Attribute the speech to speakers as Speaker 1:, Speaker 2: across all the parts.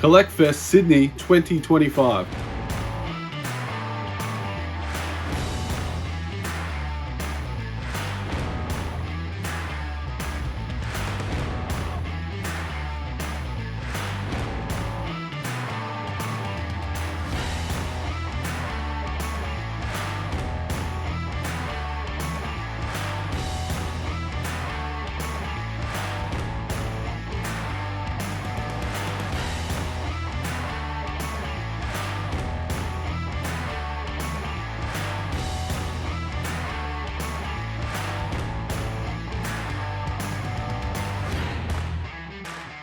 Speaker 1: CollectFest Sydney 2025.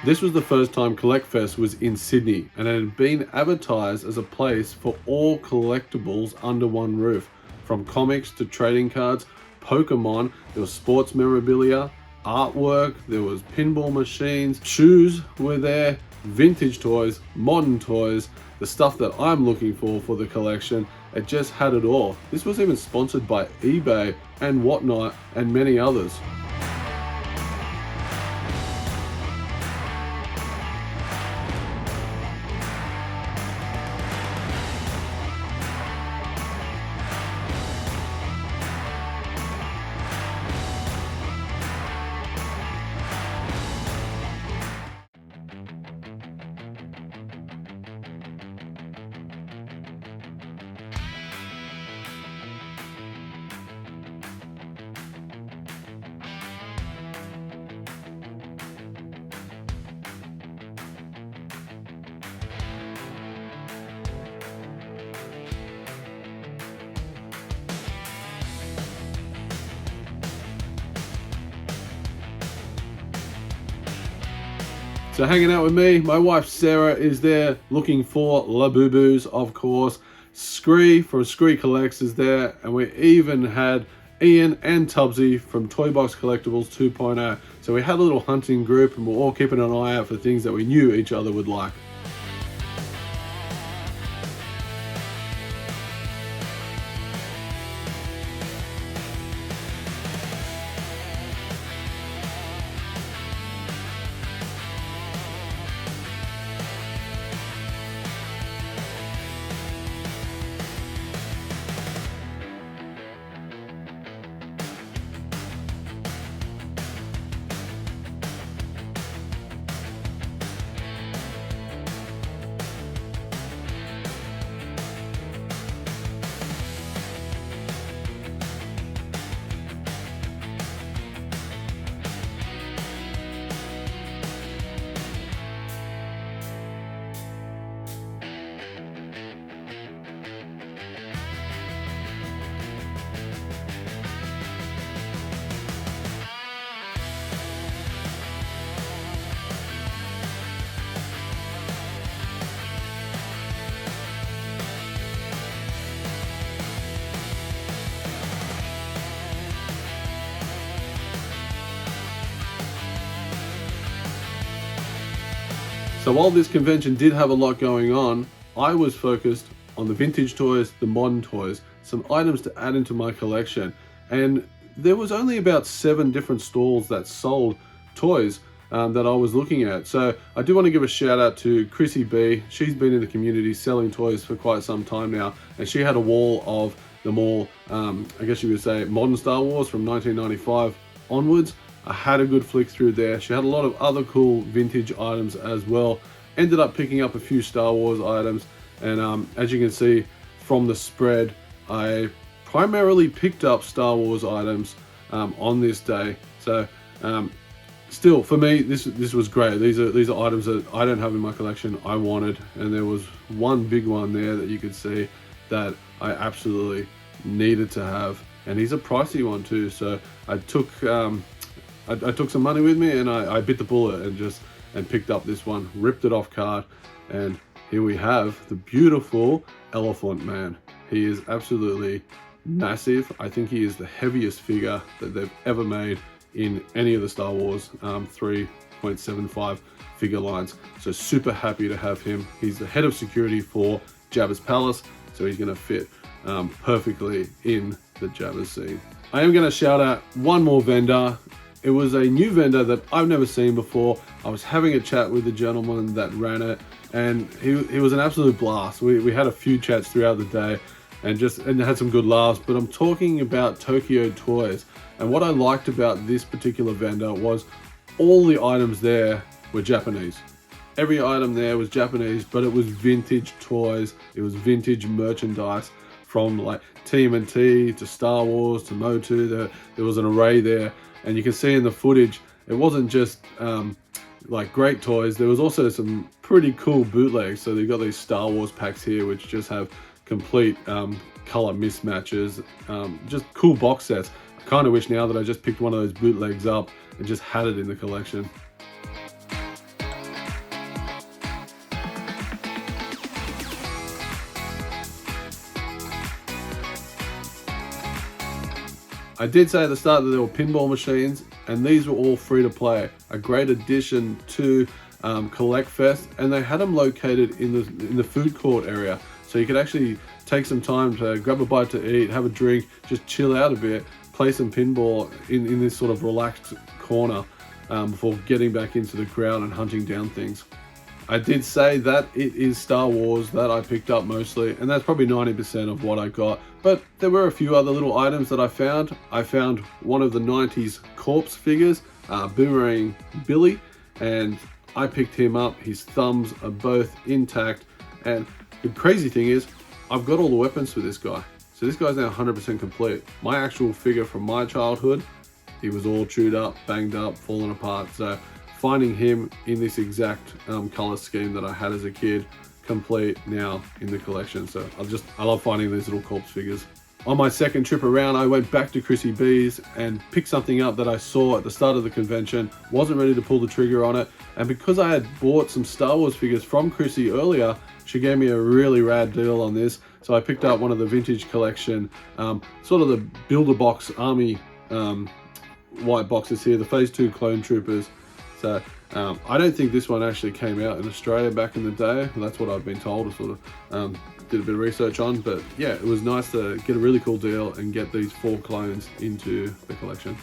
Speaker 1: This was the first time CollectFest was in Sydney, and it had been advertised as a place for all collectibles under one roof. From comics to trading cards, Pokemon, there was sports memorabilia, artwork, there was pinball machines, shoes were there, vintage toys, modern toys, the stuff that I'm looking for the collection. It just had it all. This was even sponsored by eBay and whatnot, and many others. So hanging out with me, my wife Sarah is there looking for Labubus, of course. Scree from Scree Collects is there, and we even had Ian and Tubbsy from Toy Box Collectibles 2.0. So we had a little hunting group, and we're all keeping an eye out for things that we knew each other would like. So while this convention did have a lot going on, I was focused on the vintage toys, the modern toys, some items to add into my collection. And there was only about 7 different stalls that sold toys that I was looking at. So I do want to give a shout out to Chrissy B. She's been in the community selling toys for quite some time now, and she had a wall of the more, I guess you could say, modern Star Wars from 1995 onwards. I had a good flick through there. She had a lot of other cool vintage items as well. Ended up picking up a few Star Wars items, and as you can see from the spread, I primarily picked up Star Wars items on this day. So still, for me, this was great. These are items that I don't have in my collection, I wanted, and there was one big one there that you could see that I absolutely needed to have, and he's a pricey one too. So I took some money with me, and I bit the bullet and picked up this one, ripped it off card, and here we have the beautiful Elephant Man. He is absolutely massive. I think he is the heaviest figure that they've ever made in any of the Star Wars 3.75 figure lines. So super happy to have him. He's the head of security for Jabba's Palace, so he's going to fit perfectly in the Jabba scene. I am going to shout out one more vendor. it was a new vendor that I've never seen before. I was having a chat with the gentleman that ran it, and he was an absolute blast. We had a few chats throughout the day and had some good laughs, but I'm talking about Tokyo Toys. And what I liked about this particular vendor was all the items there were Japanese. Every item there was Japanese, but it was vintage toys. It was vintage merchandise from like TMNT to Star Wars to Motu. There was an array there, and you can see in the footage, it wasn't just like great toys. There was also some pretty cool bootlegs. So they've got these Star Wars packs here, which just have complete color mismatches, just cool box sets. I kind of wish now that I just picked one of those bootlegs up and just had it in the collection. I did say at the start that there were pinball machines, and these were all free to play. A great addition to CollectFest, and they had them located in the food court area, so you could actually take some time to grab a bite to eat, have a drink, just chill out a bit, play some pinball in this sort of relaxed corner before getting back into the crowd and hunting down things. I did say that it is Star Wars that I picked up mostly, and that's probably 90% of what I got. But there were a few other little items that I found. I found one of the 90s corpse figures, Boomerang Billy, and I picked him up. His thumbs are both intact, and the crazy thing is, I've got all the weapons for this guy. So this guy's now 100% complete. My actual figure from my childhood, he was all chewed up, banged up, fallen apart. So finding him in this exact color scheme that I had as a kid, complete now in the collection. So I love finding these little corpse figures. On my second trip around, I went back to Chrissy B's and picked something up that I saw at the start of the convention. Wasn't ready to pull the trigger on it, and because I had bought some Star Wars figures from Chrissy earlier, she gave me a really rad deal on this. So I picked up one of the vintage collection, sort of the Builder Box Army white boxes here, the Phase 2 Clone Troopers. So I don't think this one actually came out in Australia back in the day. That's what I've been told. I sort of did a bit of research on, but yeah, it was nice to get a really cool deal and get these 4 clones into the collection.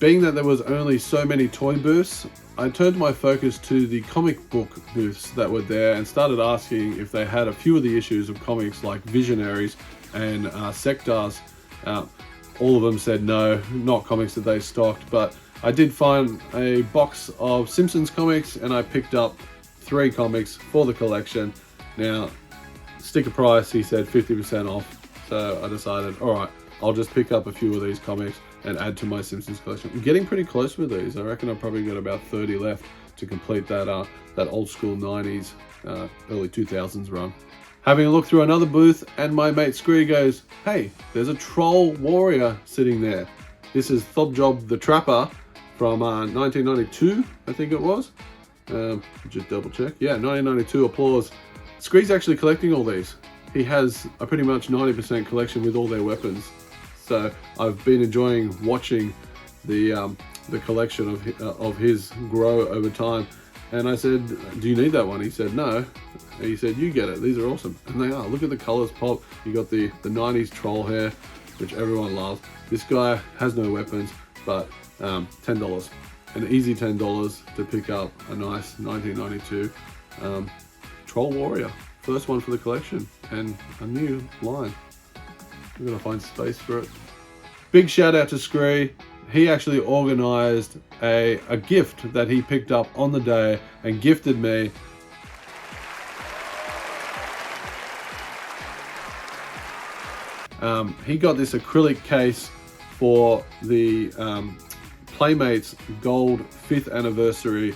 Speaker 1: Being that there was only so many toy booths, I turned my focus to the comic book booths that were there and started asking if they had a few of the issues of comics like Visionaries and Sectars. All of them said no, not comics that they stocked, but I did find a box of Simpsons comics, and I picked up 3 comics for the collection. Now, sticker price, he said 50% off, so I decided, all right, I'll just pick up a few of these comics and add to my Simpsons collection. I'm getting pretty close with these. I reckon I've probably got about 30 left to complete that old school 90s, early 2000s run. Having a look through another booth, and my mate Scree goes, hey, there's a Troll Warrior sitting there. This is Thobjob the Trapper from 1992, I think it was. Just double check. Yeah, 1992, applause. Scree's actually collecting all these. He has a pretty much 90% collection with all their weapons. So I've been enjoying watching the collection of his grow over time. And I said, do you need that one? He said, no. And he said, you get it. These are awesome. And they are. Look at the colors pop. You got the 90s troll hair, which everyone loves. This guy has no weapons, but $10. An easy $10 to pick up a nice 1992 Troll Warrior. First one for the collection, and a new line. We're gonna find space for it. Big shout out to Scree. He actually organized a gift that he picked up on the day and gifted me. He got this acrylic case for the Playmates Gold 5th Anniversary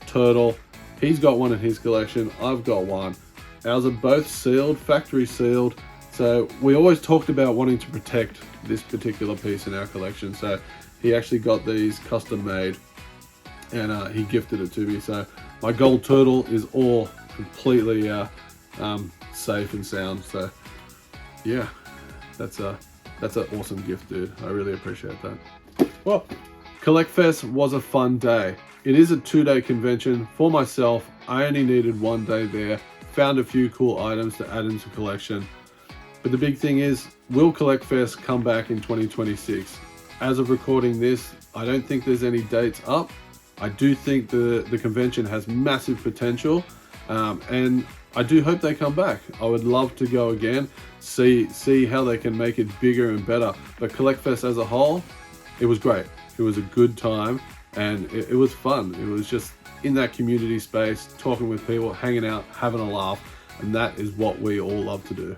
Speaker 1: Turtle. He's got one in his collection, I've got one. Ours are both sealed, factory sealed. So we always talked about wanting to protect this particular piece in our collection. So he actually got these custom made, and he gifted it to me. So my gold turtle is all completely safe and sound. So yeah, that's an awesome gift, dude. I really appreciate that. Well, CollectFest was a fun day. It is a 2-day convention. For myself, I only needed 1 day there. Found a few cool items to add into collection. But the big thing is, will CollectFest come back in 2026? as of recording this, I don't think there's any dates up. I do think the convention has massive potential, and I do hope they come back. I would love to go again, see how they can make it bigger and better. But CollectFest as a whole, it was great. It was a good time, and it was fun. It was just in that community space, talking with people, hanging out, having a laugh, and that is what we all love to do.